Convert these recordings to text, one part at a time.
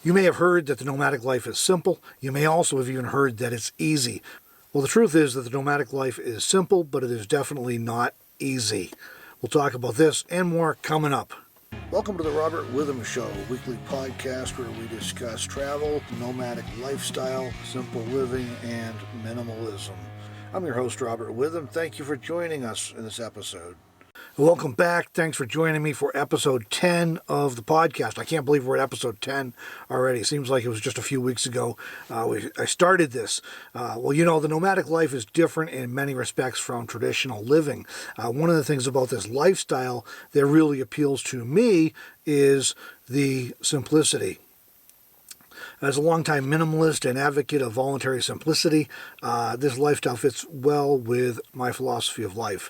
You may have heard that the nomadic life is simple. You may also have even heard that it's easy. Well, the truth is that the nomadic life is simple, but it is definitely not easy. We'll talk about this and more coming up. Welcome to the Robert Witham Show, a weekly podcast where we discuss travel, nomadic lifestyle, simple living, and minimalism. I'm your host, Robert Witham. Thank you for joining us in this episode. Welcome back. Thanks for joining me for episode 10 of the podcast. I can't believe we're at episode 10 already. It seems like it was just a few weeks ago I started this. Well, you know, the nomadic life is different in many respects from traditional living. One of the things about this lifestyle that really appeals to me is the simplicity. As a longtime minimalist and advocate of voluntary simplicity, this lifestyle fits well with my philosophy of life.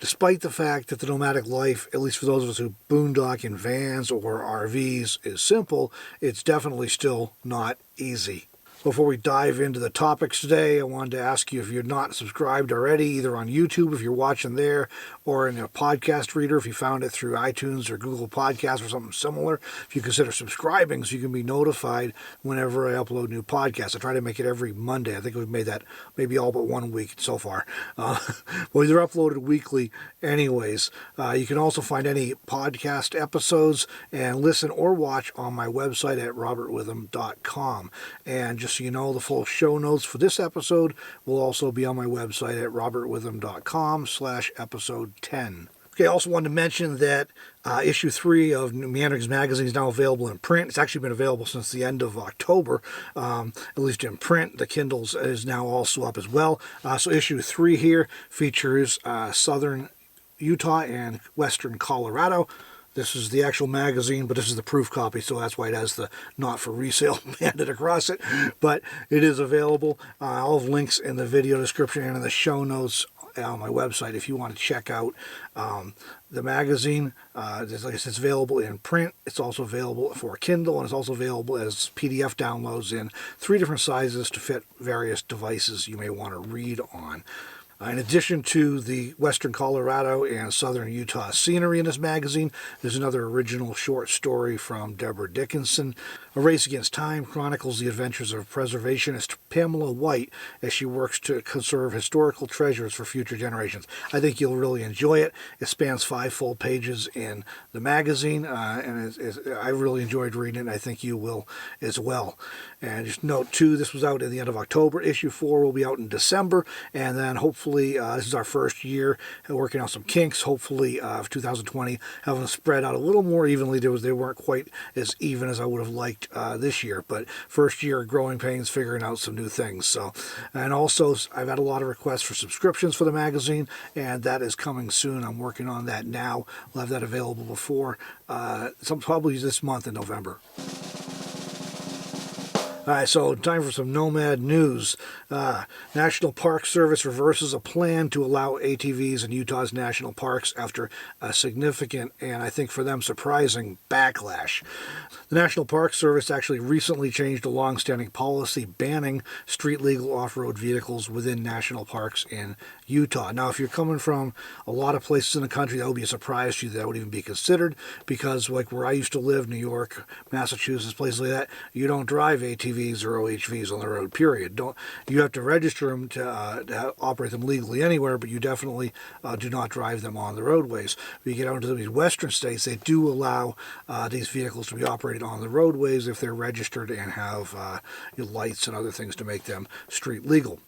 Despite the fact that the nomadic life, at least for those of us who boondock in vans or RVs, is simple, it's definitely still not easy. Before we dive into the topics today, I wanted to ask you if you're not subscribed already, either on YouTube if you're watching there, or in a podcast reader if you found it through iTunes or Google Podcasts or something similar. If you consider subscribing so you can be notified whenever I upload new podcasts. I try to make it every Monday. I think we've made that maybe all but 1 week so far. Well, they're uploaded weekly anyways. You can also find any podcast episodes and listen or watch on my website at robertwitham.com. And just so you know, the full show notes for this episode will also be on my website at robertwitham.com/episode 10. Okay, I also wanted to mention that issue 3 of Manatees magazine is now available in print. It's actually been available since the end of October, at least in print. The Kindles is now also up as well. So issue 3 here features southern Utah and western Colorado. This is the actual magazine, but this is the proof copy, so that's why it has the not for resale banded across it. But it is available. I'll have links in the video description and in the show notes on my website if you want to check out the magazine. Like I said, it's available in print. It's also available for Kindle, and it's also available as PDF downloads in 3 different sizes to fit various devices you may want to read on. In addition to the western Colorado and southern Utah scenery in this magazine, there's another original short story from Deborah Dickinson. A Race Against Time chronicles the adventures of preservationist Pamela White as she works to conserve historical treasures for future generations. I think you'll really enjoy it. It spans 5 full pages in the magazine, and I really enjoyed reading it, and I think you will as well. And just note, too, this was out at the end of October. Issue 4 will be out in December, and then hopefully this is our first year working on some kinks. Hopefully, 2020 having spread out a little more evenly. They weren't quite as even as I would have liked this year, but first year growing pains, figuring out some new things. So, and also I've had a lot of requests for subscriptions for the magazine, and that is coming soon. I'm working on that now. We'll have that available before probably this month in November. All right, so time for some Nomad news. National Park Service reverses a plan to allow ATVs in Utah's national parks after a significant, and I think for them surprising, backlash. The National Park Service actually recently changed a long-standing policy banning street-legal off-road vehicles within national parks in Utah. Now, if you're coming from a lot of places in the country, that would be a surprise to you that would even be considered, because like where I used to live, New York, Massachusetts, places like that, you don't drive ATVs or OHVs on the road, period. You have to register them to operate them legally anywhere, but you definitely do not drive them on the roadways. When you get out into these western states, they do allow these vehicles to be operated on the roadways if they're registered and have lights and other things to make them street legal.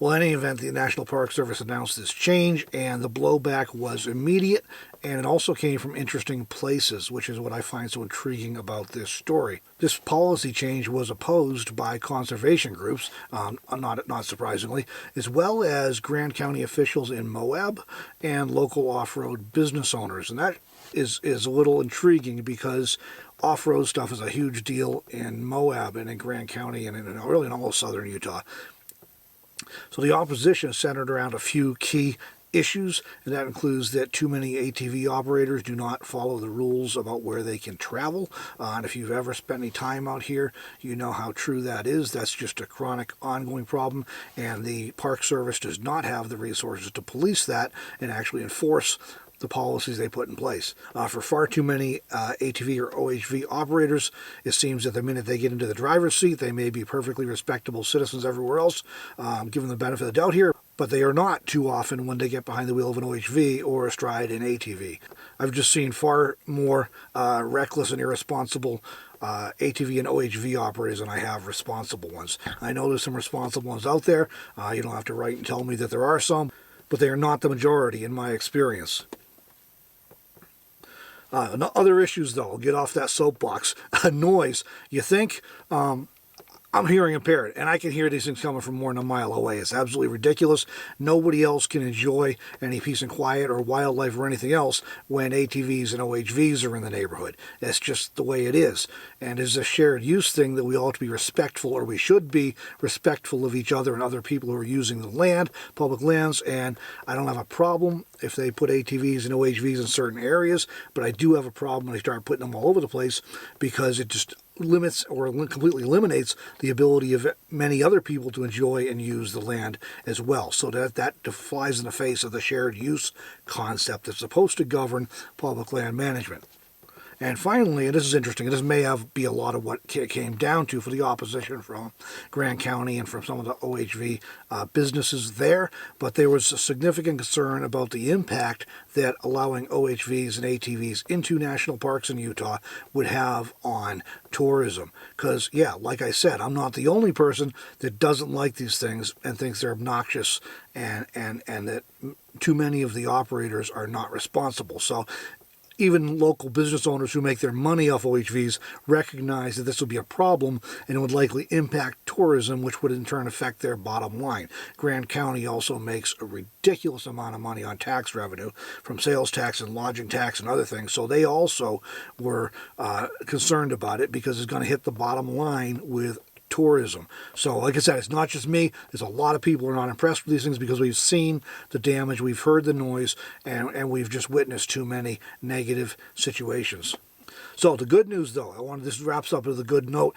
Well, in any event, the National Park Service announced this change, and the blowback was immediate, and it also came from interesting places, which is what I find so intriguing about this story. This policy change was opposed by conservation groups, not surprisingly, as well as Grand County officials in Moab and local off-road business owners. And that is a little intriguing because off-road stuff is a huge deal in Moab and in Grand County and really in all of southern Utah. So the opposition is centered around a few key issues, and that includes that too many ATV operators do not follow the rules about where they can travel. And if you've ever spent any time out here, you know how true that is. That's just a chronic, ongoing problem, and the Park Service does not have the resources to police that and actually enforce the policies they put in place. For far too many ATV or OHV operators, it seems that the minute they get into the driver's seat, they may be perfectly respectable citizens everywhere else, given the benefit of the doubt here, but they are not too often when they get behind the wheel of an OHV or astride an ATV. I've just seen far more reckless and irresponsible ATV and OHV operators than I have responsible ones. I know there's some responsible ones out there. You don't have to write and tell me that there are some, but they are not the majority in my experience. Other issues, though, get off that soapbox. Noise. You think I'm hearing impaired, and I can hear these things coming from more than a mile away. It's absolutely ridiculous. Nobody else can enjoy any peace and quiet or wildlife or anything else when ATVs and OHVs are in the neighborhood. That's just the way it is. And it's a shared use thing that we ought to be respectful, or we should be respectful of each other and other people who are using the land, public lands, and I don't have a problem if they put ATVs and OHVs in certain areas, but I do have a problem when they start putting them all over the place, because it just limits or completely eliminates the ability of many other people to enjoy and use the land as well. So that flies in the face of the shared use concept that's supposed to govern public land management. And finally, and this is interesting, and this may be a lot of what it came down to for the opposition from Grand County and from some of the OHV businesses there, but there was a significant concern about the impact that allowing OHVs and ATVs into national parks in Utah would have on tourism. Because, yeah, like I said, I'm not the only person that doesn't like these things and thinks they're obnoxious and that too many of the operators are not responsible. So even local business owners who make their money off OHVs recognize that this will be a problem and it would likely impact tourism, which would in turn affect their bottom line. Grand County also makes a ridiculous amount of money on tax revenue from sales tax and lodging tax and other things, so they also were concerned about it because it's going to hit the bottom line with tourism. So like I said, it's not just me. There's a lot of people who are not impressed with these things because we've seen the damage, we've heard the noise, and we've just witnessed too many negative situations. So the good news, though, this wraps up with a good note.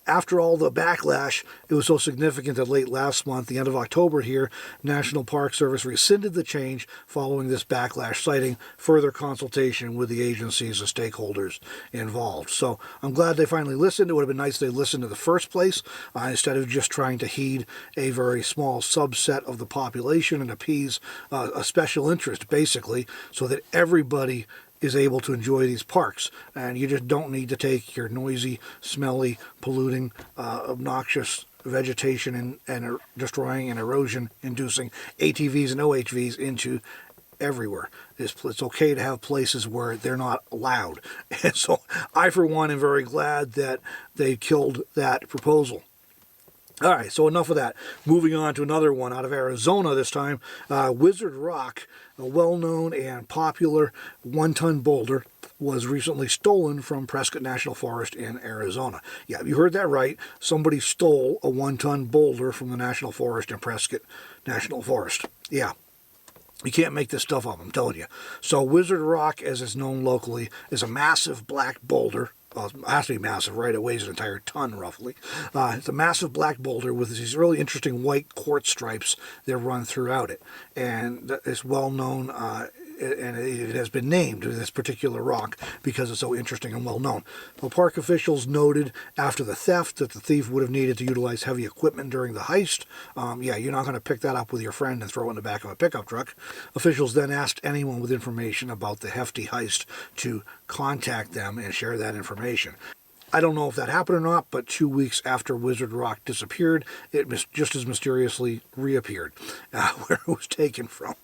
After all the backlash, it was so significant that late last month, the end of October here, National Park Service rescinded the change following this backlash, citing further consultation with the agencies and stakeholders involved. So I'm glad they finally listened. It would have been nice if they listened in the first place, instead of just trying to heed a very small subset of the population and appease a special interest, basically, so that everybody is able to enjoy these parks. And you just don't need to take your noisy, smelly, polluting, obnoxious vegetation and destroying and erosion-inducing ATVs and OHVs into everywhere. It's okay to have places where they're not allowed. And so I, for one, am very glad that they killed that proposal. All right, so enough of that. Moving on to another one out of Arizona this time. Wizard Rock, a well-known and popular one-ton boulder, was recently stolen from Prescott National Forest in Arizona. Yeah, you heard that right. Somebody stole a one-ton boulder from the National Forest in Prescott National Forest. Yeah. You can't make this stuff up, I'm telling you. So Wizard Rock, as it's known locally, is a massive black boulder. Well, it has to be massive, right? It weighs an entire ton, roughly. It's a massive black boulder with these really interesting white quartz stripes that run throughout it. And it's well known, and it has been named this particular rock because it's so interesting and well known. Well, park officials noted after the theft that the thief would have needed to utilize heavy equipment during the heist. Yeah, you're not going to pick that up with your friend and throw it in the back of a pickup truck. Officials then asked anyone with information about the hefty heist to contact them and share that information. I don't know if that happened or not, but 2 weeks after Wizard Rock disappeared, it just as mysteriously reappeared where it was taken from.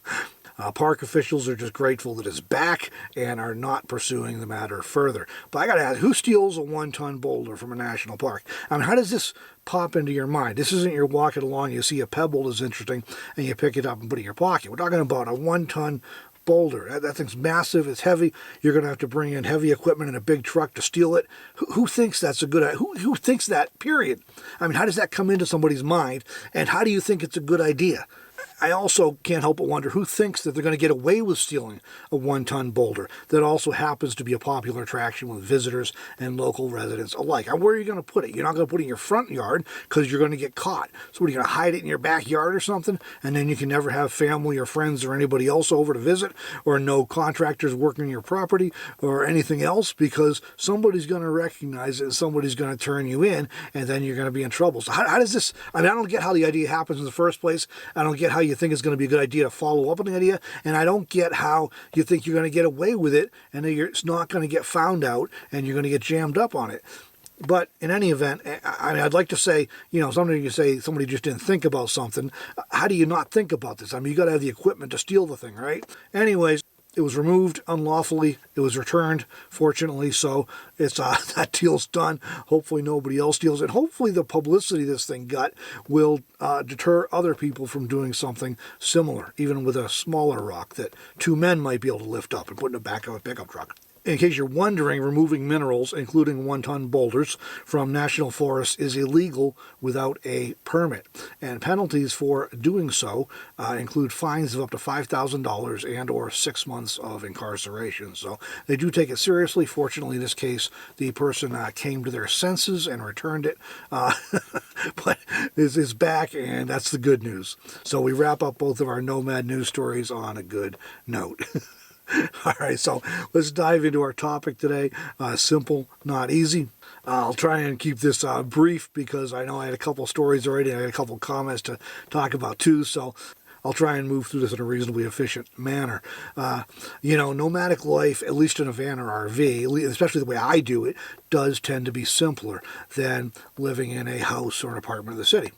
Park officials are just grateful that it's back and are not pursuing the matter further. But I got to ask, who steals a one-ton boulder from a national park? I mean, how does this pop into your mind? This isn't you're walking along, you see a pebble that's interesting, and you pick it up and put it in your pocket. We're talking about a one-ton boulder. That thing's massive, it's heavy. You're going to have to bring in heavy equipment in a big truck to steal it. Who thinks that's a good idea? Who thinks that, period? I mean, how does that come into somebody's mind, and how do you think it's a good idea? I also can't help but wonder who thinks that they're going to get away with stealing a 1-ton boulder that also happens to be a popular attraction with visitors and local residents alike. Where are you going to put it? You're not going to put it in your front yard because you're going to get caught. So what, are you going to hide it in your backyard or something? And then you can never have family or friends or anybody else over to visit, or no contractors working your property or anything else, because somebody's going to recognize it and somebody's going to turn you in, and then you're going to be in trouble. So how does this, I mean, I don't get how the idea happens in the first place. I don't get how you think it's going to be a good idea to follow up on the idea, and I don't get how you think you're going to get away with it and it's not going to get found out and you're going to get jammed up on it. But in any event, I mean, I'd like to say, somebody you say somebody just didn't think about something. How do you not think about this? I mean, you got to have the equipment to steal the thing, right? Anyways, it was removed unlawfully. It was returned, fortunately, so it's that deal's done. Hopefully nobody else steals it. Hopefully the publicity this thing got will deter other people from doing something similar, even with a smaller rock that 2 men might be able to lift up and put in the back of a pickup truck. In case you're wondering, removing minerals, including 1-ton boulders, from national forests is illegal without a permit. And penalties for doing so include fines of up to $5,000 and or 6 months of incarceration. So they do take it seriously. Fortunately, in this case, the person came to their senses and returned it. But it's back, and that's the good news. So we wrap up both of our Nomad news stories on a good note. All right, so let's dive into our topic today. Simple, not easy. I'll try and keep this brief because I know I had a couple stories already and I had a couple comments to talk about too, so I'll try and move through this in a reasonably efficient manner. Nomadic life, at least in a van or RV, especially the way I do it, does tend to be simpler than living in a house or an apartment in the city.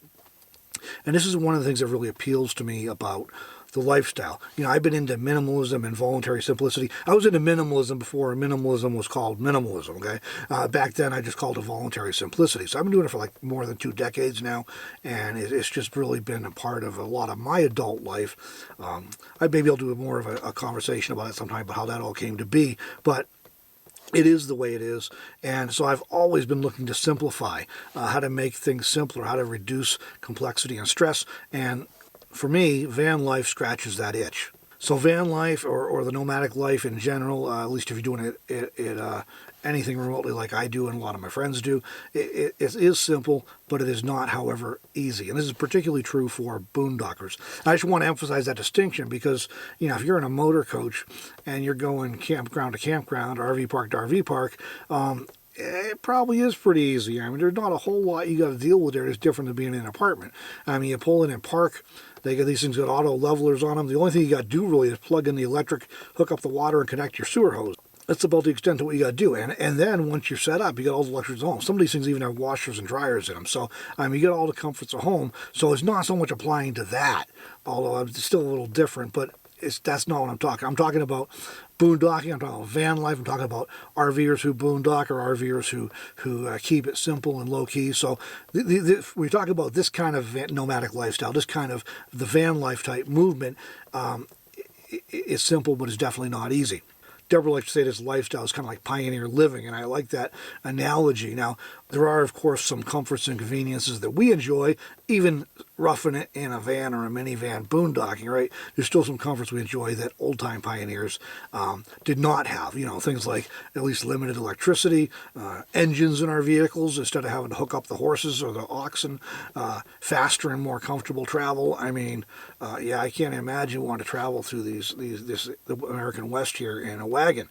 And this is one of the things that really appeals to me about the lifestyle. I've been into minimalism and voluntary simplicity. I was into minimalism before minimalism was called minimalism, okay? Back then, I just called it voluntary simplicity. So I've been doing it for like more than 2 decades now, and it's just really been a part of a lot of my adult life. I maybe I'll do more of a conversation about it sometime, about how that all came to be, but it is the way it is, and so I've always been looking to simplify, how to make things simpler, how to reduce complexity and stress, and for me, van life scratches that itch. So van life, or the nomadic life in general, at least if you're doing it anything remotely like I do and a lot of my friends do, it is simple, but it is not, however, easy. And this is particularly true for boondockers. I just want to emphasize that distinction because, if you're in a motor coach and you're going campground to campground, RV park to RV park, it probably is pretty easy. I mean, there's not a whole lot you got to deal with there that's different than being in an apartment. I mean, you pull in and park. They got these things got auto levelers on them. The only thing you got to do really is plug in the electric, hook up the water, and connect your sewer hose. That's about the extent of what you got to do. And then once you're set up, you got all the electrics at home. Some of these things even have washers and dryers in them. So, you get all the comforts of home. So it's not so much applying to that, although it's still a little different, but that's not what I'm talking. I'm talking about boondocking. I'm talking about van life. I'm talking about RVers who boondock or RVers who keep it simple and low key. So we talk about this kind of nomadic lifestyle, this kind of the van life type movement. It's simple, but it's definitely not easy. Deborah likes to say this lifestyle is kind of like pioneer living, and I like that analogy. Now, there are, of course, some comforts and conveniences that we enjoy, even roughing it in a van or a minivan boondocking, right? There's still some comforts we enjoy that old-time pioneers did not have. Things like at least limited electricity, engines in our vehicles instead of having to hook up the horses or the oxen, faster and more comfortable travel. I mean, I can't imagine wanting to travel through the American West here in a wagon.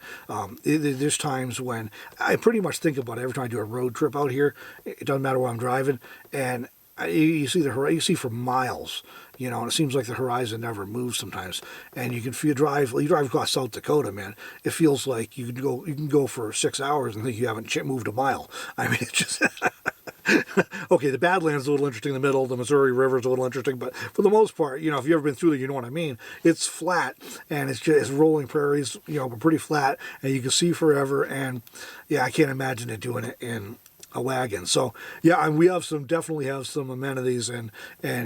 There's times when I pretty much think about it every time I do a road trip out here. It doesn't matter where I'm driving, and you see for miles, and it seems like the horizon never moves sometimes. And you drive across South Dakota, man. It feels like you can go for 6 hours and think you haven't moved a mile. I mean, it's just okay. The Badlands is a little interesting in the middle. The Missouri River is a little interesting, but for the most part, if you've ever been through there, you know what I mean. It's flat and it's rolling prairies, but pretty flat, and you can see forever. And I can't imagine it doing it in a wagon. So and we definitely have some amenities and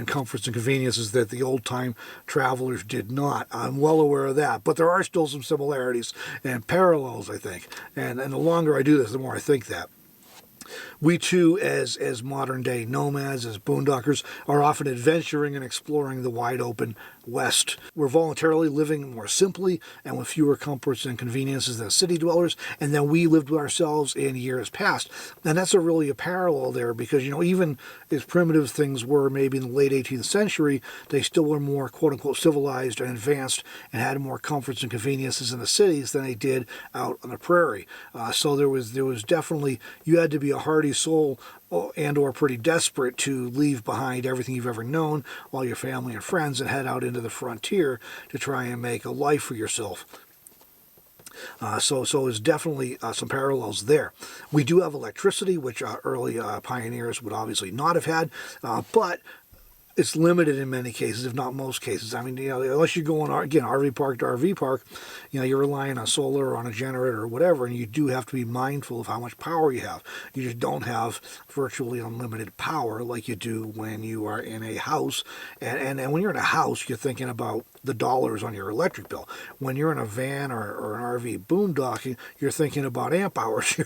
comforts and conveniences that the old time travelers did not. I'm well aware of that, but there are still some similarities and parallels, I think. And the longer I do this, the more I think that. We too, as modern day nomads, as boondockers, are often adventuring and exploring the wide open West. We're voluntarily living more simply and with fewer comforts and conveniences than city dwellers, and then we lived with ourselves in years past. And that's really a parallel there, because, even as primitive things were maybe in the late 18th century, they still were more quote-unquote civilized and advanced and had more comforts and conveniences in the cities than they did out on the prairie. So there was definitely, you had to be a hardy soul and or pretty desperate to leave behind everything you've ever known, all your family and friends, and head out into the frontier to try and make a life for yourself. So there's definitely some parallels there. We do have electricity, which early pioneers would obviously not have had, but it's limited in many cases, if not most cases. I mean, unless you go on, again, RV park to RV park, you're relying on solar or on a generator or whatever, and you do have to be mindful of how much power you have. You just don't have virtually unlimited power like you do when you are in a house. And when you're in a house, you're thinking about the dollars on your electric bill. When you're in a van or an RV boondocking, you're thinking about amp hours.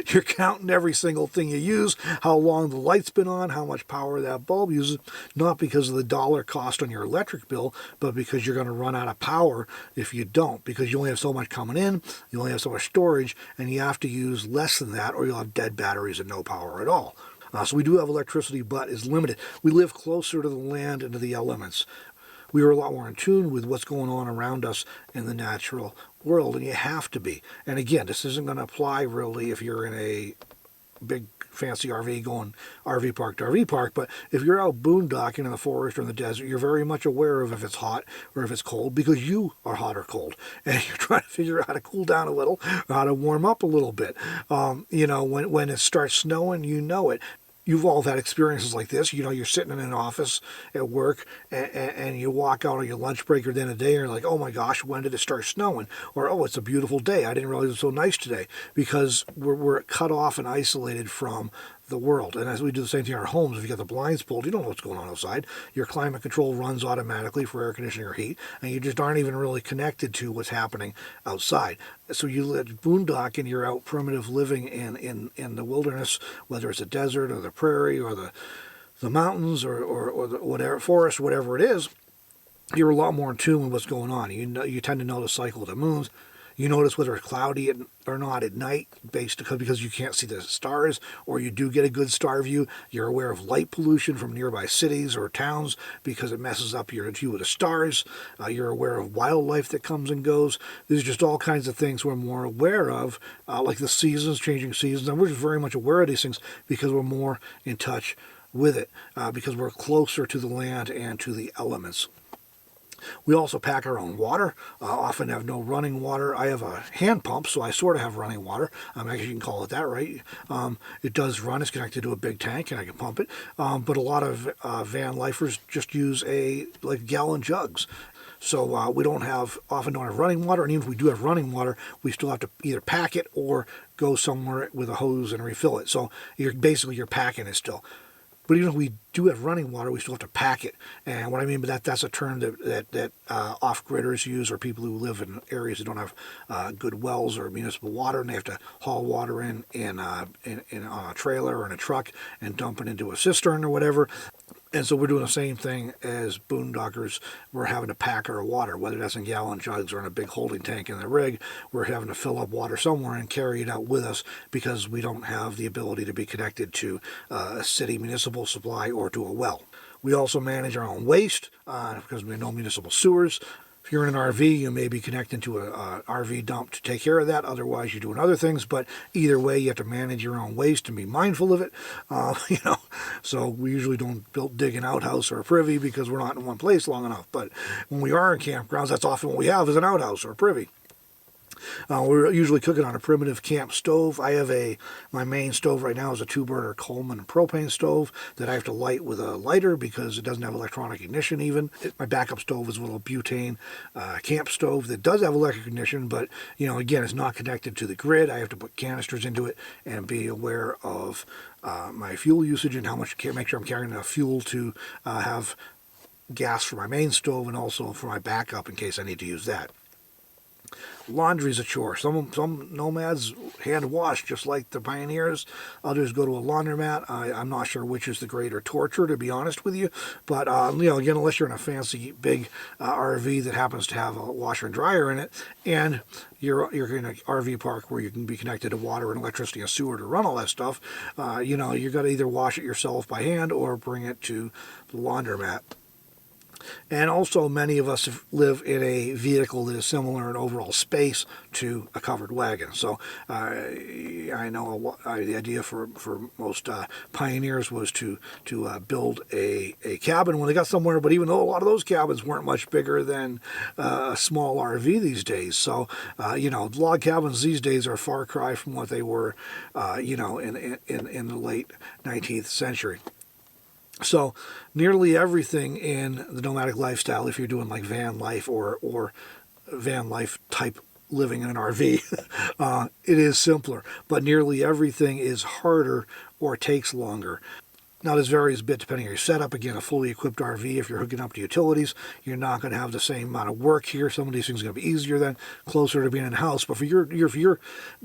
You're counting every single thing you use, how long the light's been on, how much power that bulb uses, not because of the dollar cost on your electric bill, but because you're going to run out of power if you don't, because you only have so much coming in, you only have so much storage, and you have to use less than that or you'll have dead batteries and no power at all. So we do have electricity, but it's limited. We live closer to the land and to the elements. We are a lot more in tune with what's going on around us in the natural world, and you have to be. And again, this isn't going to apply really if you're in a big fancy RV going RV park to RV park, but if you're out boondocking in the forest or in the desert, you're very much aware of if it's hot or if it's cold, because you are hot or cold, and you're trying to figure out how to cool down a little, or how to warm up a little bit. When it starts snowing, you know it. You've all had experiences like this. You're sitting in an office at work and you walk out on your lunch break or the end of the day and you're like, oh my gosh, when did it start snowing? Or, oh, it's a beautiful day. I didn't realize it was so nice today. Because we're cut off and isolated from the world. And as we do the same thing in our homes, if you got the blinds pulled, you don't know what's going on outside. Your climate control runs automatically for air conditioning or heat, and you just aren't even really connected to what's happening outside. So you live boondock and you're out primitive living in the wilderness, whether it's a desert or the prairie or the mountains or the whatever forest, whatever it is. You're a lot more in tune with what's going on. You tend to know the cycle of the moons. You notice whether it's cloudy or not at night, because you can't see the stars, or you do get a good star view. You're aware of light pollution from nearby cities or towns because it messes up your view of the stars. You're aware of wildlife that comes and goes. There's just all kinds of things we're more aware of, like the seasons, changing seasons. And we're just very much aware of these things because we're more in touch with it, because we're closer to the land and to the elements. We also pack our own water, often have no running water. I have a hand pump, so I sort of have running water. Actually, you can call it that, right? It does run. It's connected to a big tank, and I can pump it. But a lot of van lifers just use gallon jugs. So we often don't have running water, and even if we do have running water, we still have to either pack it or go somewhere with a hose and refill it. So you're packing it still. But even if we do have running water, we still have to pack it. And what I mean by that's a term that off-gridders use, or people who live in areas that don't have good wells or municipal water, and they have to haul water in on a trailer or in a truck and dump it into a cistern or whatever. And so we're doing the same thing as boondockers. We're having to pack our water, whether that's in gallon jugs or in a big holding tank in the rig. We're having to fill up water somewhere and carry it out with us because we don't have the ability to be connected to a city municipal supply or to a well. We also manage our own waste because we have no municipal sewers. If you're in an RV, you may be connecting to an RV dump to take care of that. Otherwise, you're doing other things. But either way, you have to manage your own waste and be mindful of it. So we usually don't dig an outhouse or a privy because we're not in one place long enough. But when we are in campgrounds, that's often what we have is an outhouse or a privy. We're usually cooking on a primitive camp stove. My main stove right now is a 2-burner Coleman propane stove that I have to light with a lighter because it doesn't have electronic ignition even. My backup stove is a little butane camp stove that does have electric ignition, but again, it's not connected to the grid. I have to put canisters into it and be aware of my fuel usage and how much, make sure I'm carrying enough fuel to have gas for my main stove and also for my backup in case I need to use that. Laundry's a chore. Some nomads hand wash just like the pioneers. Others go to a laundromat. I'm not sure which is the greater torture, to be honest with you. But again, unless you're in a fancy big RV that happens to have a washer and dryer in it, and you're in an RV park where you can be connected to water and electricity and sewer to run all that stuff, you got to either wash it yourself by hand or bring it to the laundromat. And also, many of us live in a vehicle that is similar in overall space to a covered wagon. So I know the idea for most pioneers was to build a cabin when they got somewhere, but even though a lot of those cabins weren't much bigger than a small RV these days. So, log cabins these days are a far cry from what they were, in the late 19th century. So nearly everything in the nomadic lifestyle, if you're doing like van life or van life type living in an RV, it is simpler. But nearly everything is harder or takes longer. Now, this varies a bit depending on your setup. Again, a fully equipped RV, if you're hooking up to utilities, you're not going to have the same amount of work here. Some of these things are going to be easier than closer to being in a house. But if you're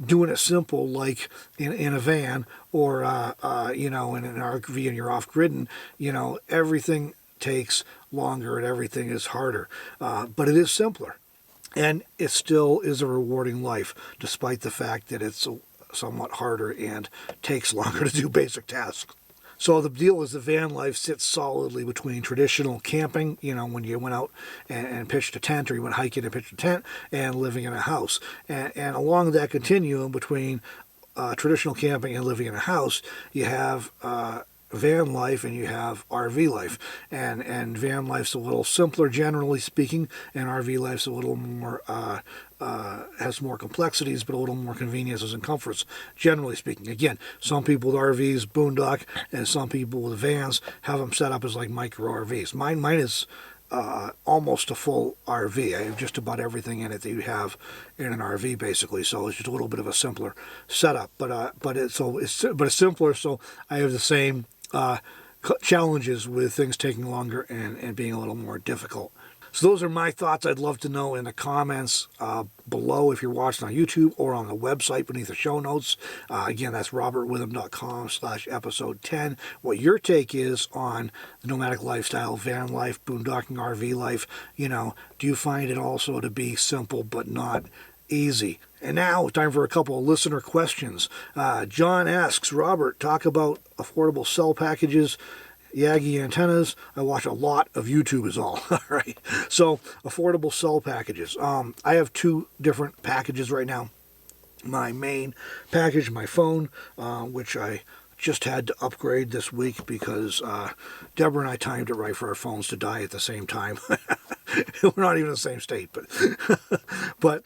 doing it simple, like in a van or, in an RV and you're off-gridding, everything takes longer and everything is harder. But it is simpler. And it still is a rewarding life, despite the fact that it's somewhat harder and takes longer to do basic tasks. So the deal is the van life sits solidly between traditional camping, when you went out and pitched a tent, or you went hiking and pitched a tent, and living in a house. And along that continuum between traditional camping and living in a house, you have van life and you have RV life. And van life's a little simpler, generally speaking, and RV life's a little more has more complexities, but a little more conveniences and comforts, generally speaking. Again, some people with RVs boondock, and some people with vans have them set up as like micro RVs. Mine is almost a full RV. I have just about everything in it that you have in an RV, basically. So it's just a little bit of a simpler setup, but it's simpler. So I have the same challenges with things taking longer and being a little more difficult. So those are my thoughts. I'd love to know in the comments below if you're watching on YouTube or on the website beneath the show notes. Again, that's robertwitham.com/episode 10. What your take is on the nomadic lifestyle, van life, boondocking, RV life. Do you find it also to be simple but not easy? And now, time for a couple of listener questions. John asks, Robert, talk about affordable cell packages, Yagi antennas. I watch a lot of YouTube is all. All right. So, affordable cell packages. I have two different packages right now. My main package, my phone, which I just had to upgrade this week because Deborah and I timed it right for our phones to die at the same time. We're not even in the same state, but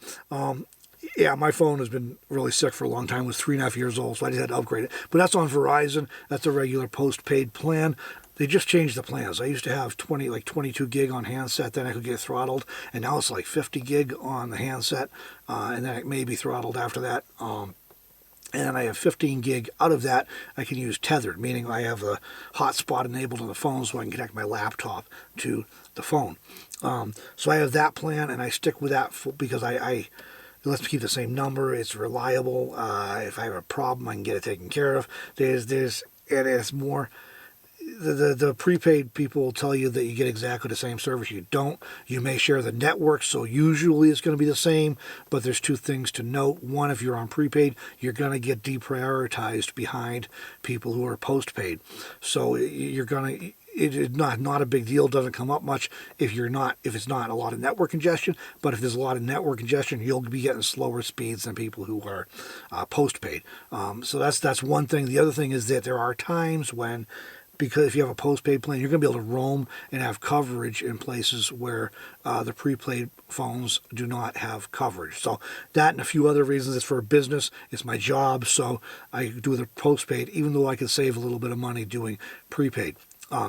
yeah, my phone has been really sick for a long time. It was 3.5 years old, so I just had to upgrade it. But that's on Verizon. That's a regular postpaid plan. They just changed the plans. I used to have 22 gig on handset, then I could get throttled, and now it's like 50 gig on the handset, and then it may be throttled after that. And then I have 15 gig out of that. I can use tethered, meaning I have a hotspot enabled on the phone so I can connect my laptop to the phone. So I have that plan, and I stick with that because it lets me keep the same number. It's reliable. If I have a problem, I can get it taken care of. It's more. The prepaid people will tell you that you get exactly the same service. You don't. You may share the network, so usually it's going to be the same, but there's two things to note. One, if you're on prepaid, you're going to get deprioritized behind people who are postpaid. So you're going to... It's not a big deal. It doesn't come up much if it's not a lot of network congestion. But if there's a lot of network congestion, you'll be getting slower speeds than people who are postpaid. So that's one thing. The other thing is that there are times when, because if you have a postpaid plan, you're going to be able to roam and have coverage in places where the prepaid phones do not have coverage. So that and a few other reasons. It's for business. It's my job. So I do the postpaid, even though I could save a little bit of money doing prepaid.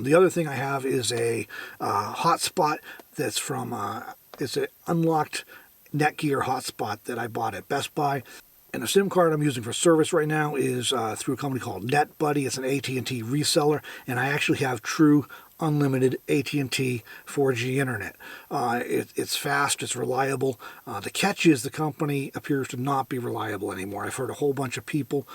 The other thing I have is a hotspot that's from, it's an unlocked Netgear hotspot that I bought at Best Buy. And the SIM card I'm using for service right now is through a company called NetBuddy. It's an AT&T reseller, and I actually have true unlimited AT&T 4G internet. It's fast, it's reliable. The catch is the company appears to not be reliable anymore. I've heard a whole bunch of people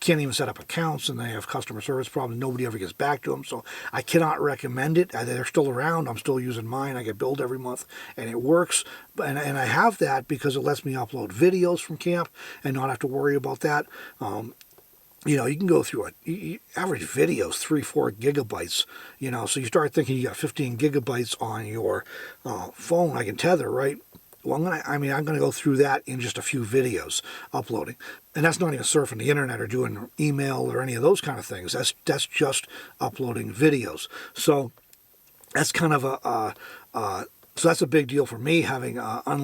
can't even set up accounts, and they have customer service problems. Nobody ever gets back to them, so I cannot recommend it. They're still around. I'm still using mine. I get billed every month, and it works. And I have that because it lets me upload videos from camp and not have to worry about that. You know, you can go through average videos, 3-4 gigabytes, you know, so you start thinking you got 15 gigabytes on your phone. I can tether, right? Well, I'm gonna go through that in just a few videos uploading, and that's not even surfing the internet or doing email or any of those kind of things. That's just uploading videos. So that's kind of so that's a big deal for me, having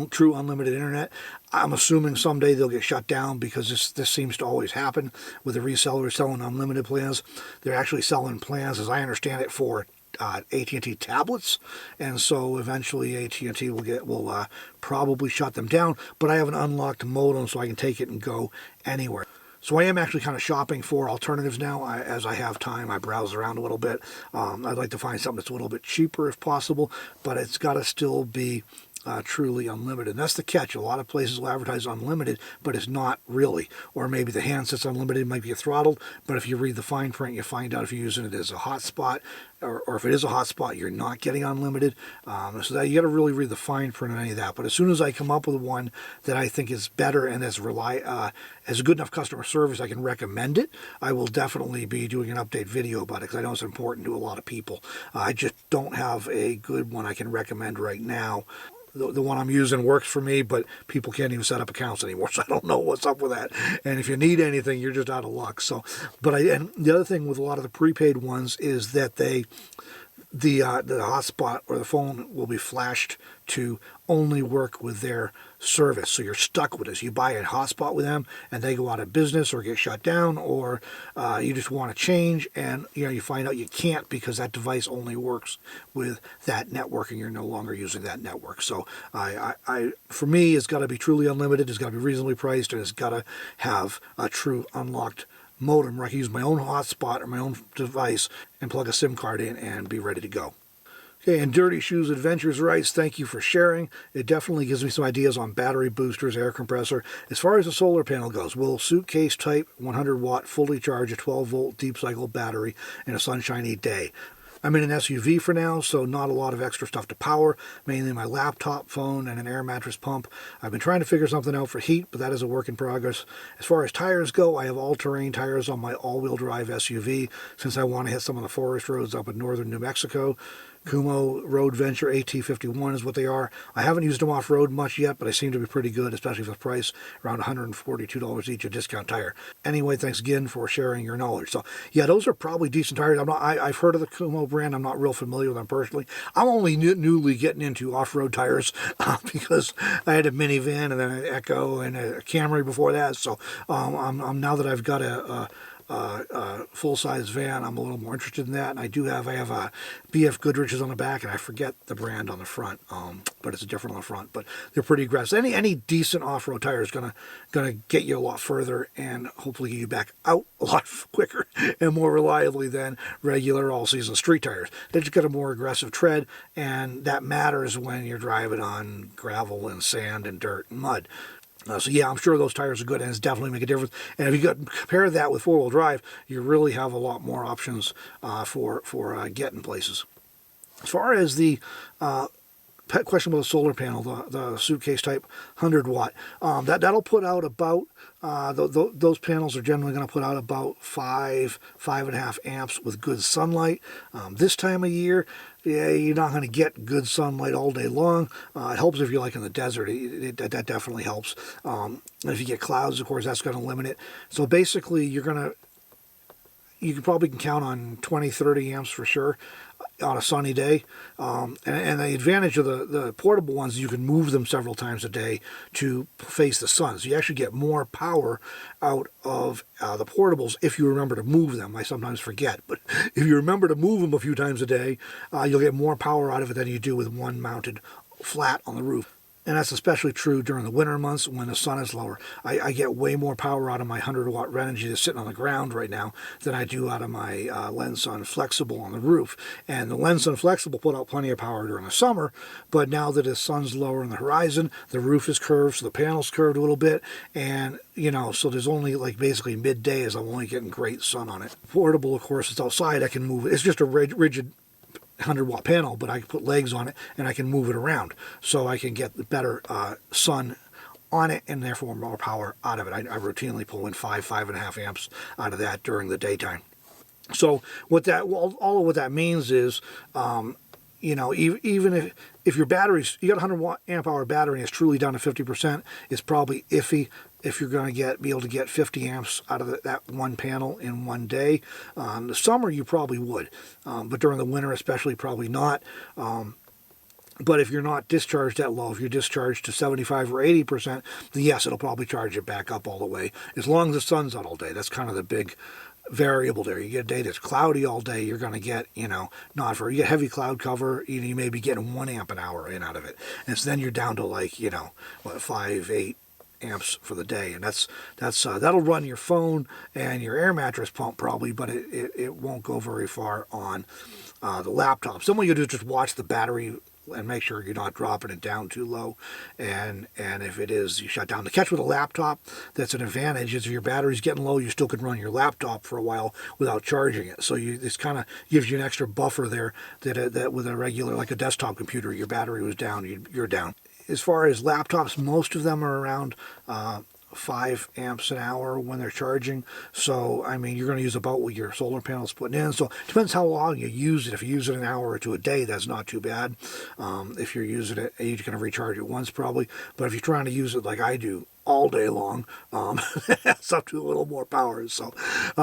true unlimited internet. I'm assuming someday they'll get shut down because this seems to always happen with the resellers selling unlimited plans. They're actually selling plans, as I understand it, for AT&T tablets, and so eventually AT&T will probably shut them down. But I have an unlocked modem, so I can take it and go anywhere. So I am actually kind of shopping for alternatives now. As I have time, I browse around a little bit. I'd like to find something that's a little bit cheaper if possible, but it's got to still be truly unlimited. And that's the catch. A lot of places will advertise unlimited, but it's not really. Or maybe the handset's unlimited, might be throttled, but if you read the fine print, you find out if you're using it as a hotspot, or if it is a hotspot, you're not getting unlimited. So that you got to really read the fine print on any of that. But as soon as I come up with one that I think is better and has a good enough customer service, I can recommend it, I will definitely be doing an update video about it because I know it's important to a lot of people. I just don't have a good one I can recommend right now. The one I'm using works for me, but people can't even set up accounts anymore, so I don't know what's up with that. And if you need anything, you're just out of luck. So, and the other thing with a lot of the prepaid ones is that the hotspot or the phone will be flashed to only work with their service. So you're stuck with this. You buy a hotspot with them and they go out of business or get shut down, or you just want to change and you find out you can't because that device only works with that network and you're no longer using that network. So for me, it's got to be truly unlimited. It's got to be reasonably priced, and it's got to have a true unlocked modem where I can use my own hotspot or my own device and plug a SIM card in and be ready to go. Okay, and Dirty Shoes Adventures writes, thank you for sharing. It definitely gives me some ideas on battery boosters, air compressor. As far as the solar panel goes, will suitcase type 100 watt fully charge a 12 volt deep cycle battery in a sunshiny day? I'm in an SUV for now, so not a lot of extra stuff to power, mainly my laptop, phone, and an air mattress pump. I've been trying to figure something out for heat, but that is a work in progress. As far as tires go, I have all-terrain tires on my all-wheel drive SUV, since I want to hit some of the forest roads up in northern New Mexico. Kumo Road Venture AT51 is what they are. I haven't used them off-road much yet, but they seem to be pretty good, especially for the price, around $142 each, a discount tire. Anyway, thanks again for sharing your knowledge. So, yeah, those are probably decent tires. I've heard of the Kumo brand. I'm not real familiar with them personally. I'm only newly getting into off-road tires because I had a minivan and then an Echo and a Camry before that. So, I'm now that I've got a full-size van, I'm a little more interested in that. And I have a BF Goodrich's on the back, and I forget the brand on the front, but it's different on the front. But they're pretty aggressive. Any decent off-road tire is gonna get you a lot further and hopefully get you back out a lot quicker and more reliably than regular all-season street tires. They just got a more aggressive tread, and that matters when you're driving on gravel and sand and dirt and mud. So yeah, I'm sure those tires are good, and it's definitely make a difference. And if you compare that with four-wheel drive, you really have a lot more options for getting places. As far as the question about the solar panel, the suitcase type 100 watt, that'll put out about those panels are generally going to put out about 5.5 amps with good sunlight. This time of year, yeah, you're not going to get good sunlight all day long. It helps if you're like in the desert. That definitely helps. And if you get clouds, of course, that's going to limit it. So basically, you can probably count on 20-30 amps for sure on a sunny day. And the advantage of the portable ones, you can move them several times a day to face the sun. So you actually get more power out of the portables if you remember to move them. I sometimes forget, but if you remember to move them a few times a day, you'll get more power out of it than you do with one mounted flat on the roof. And that's especially true during the winter months when the sun is lower. I get way more power out of my 100-watt Renogy that's sitting on the ground right now than I do out of my Lensun Flexible on the roof. And the Lensun Flexible put out plenty of power during the summer, but now that the sun's lower in the horizon, the roof is curved, so the panel's curved a little bit, and, you know, so there's only, like, basically midday as I'm only getting great sun on it. Portable, of course, it's outside. I can move it. It's just a rigid 100-watt panel, but I can put legs on it and I can move it around so I can get the better sun on it and therefore more power out of it. I routinely pull in 5.5 amps out of that during the daytime. So what that, all of what that means is, you know, even if your batteries, you got a 100 amp hour battery and it's truly down to 50%, it's probably iffy if you're going to be able to get 50 amps out of that one panel in one day. The summer you probably would, but during the winter especially probably not. But if you're not discharged that low, if you're discharged to 75 or 80%, then yes, it'll probably charge it back up all the way, as long as the sun's out all day. That's kind of the big variable there. You get a day that's cloudy all day, you're going to get, you know, you get heavy cloud cover, you may be getting 1 amp an hour in out of it. And so then you're down to, like, you know, what, 8 amps for the day, and that'll run your phone and your air mattress pump probably, but it won't go very far on the laptop. So what you do is just watch the battery and make sure you're not dropping it down too low, and if it is, you shut down. The catch with a laptop that's an advantage is if your battery's getting low, you still can run your laptop for a while without charging it. So this kind of gives you an extra buffer there that with a regular, like a desktop computer, your battery was down, you're down. As far as laptops, most of them are around 5 amps an hour when they're charging. So, I mean, you're going to use about what your solar panel's putting in. So, it depends how long you use it. If you use it an hour or two a day, that's not too bad. If you're using it, you're going to recharge it once probably. But if you're trying to use it like I do, all day long, it's up to a little more power. So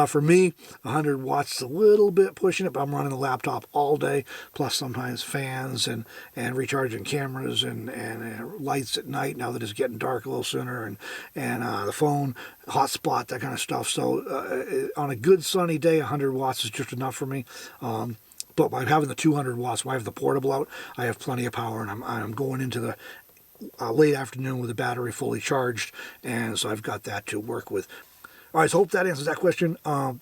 for me, 100 watts is a little bit pushing it, but I'm running the laptop all day, plus sometimes fans and recharging cameras and lights at night now that it's getting dark a little sooner, and the phone, hotspot, that kind of stuff. So on a good sunny day, 100 watts is just enough for me. But by having the 200 watts, when I have the portable out, I have plenty of power, and I'm going into the late afternoon with the battery fully charged, and so I've got that to work with. All right, so hope that answers that question. You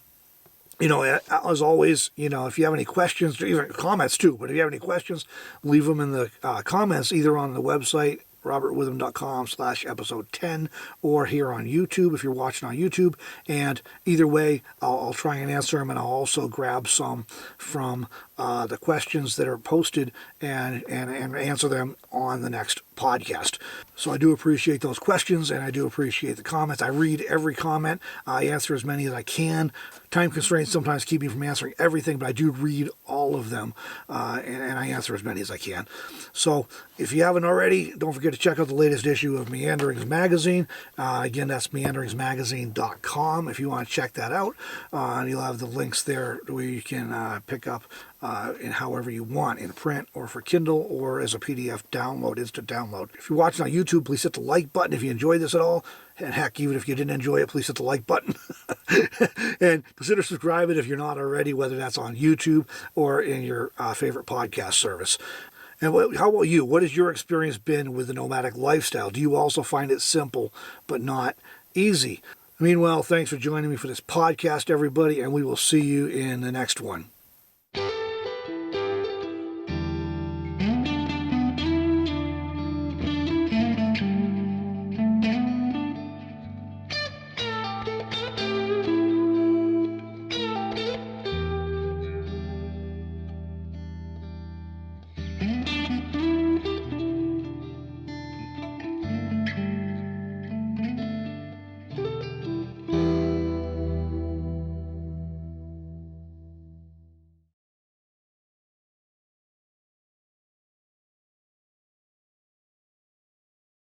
know, as always, you know, if you have any questions, or even comments too, but if you have any questions, leave them in the comments, either on the website, robertwitham.com/episode 10, or here on YouTube if you're watching on YouTube. And either way, I'll try and answer them, and I'll also grab some from the questions that are posted and answer them on the next podcast. So I do appreciate those questions, and I do appreciate the comments. I read every comment. I answer as many as I can. Time constraints sometimes keep me from answering everything, but I do read all of them, and I answer as many as I can. So if you haven't already, don't forget to check out the latest issue of Meanderings Magazine. Again, that's meanderingsmagazine.com if you want to check that out. And you'll have the links there where you can pick up in however you want, in print or for Kindle or as a PDF download, instant download. If you're watching on YouTube, please hit the like button if you enjoyed this at all. And heck, even if you didn't enjoy it, please hit the like button. And consider subscribing if you're not already, whether that's on YouTube or in your favorite podcast service. And how about you? What has your experience been with the nomadic lifestyle? Do you also find it simple but not easy? Meanwhile, thanks for joining me for this podcast, everybody, and we will see you in the next one.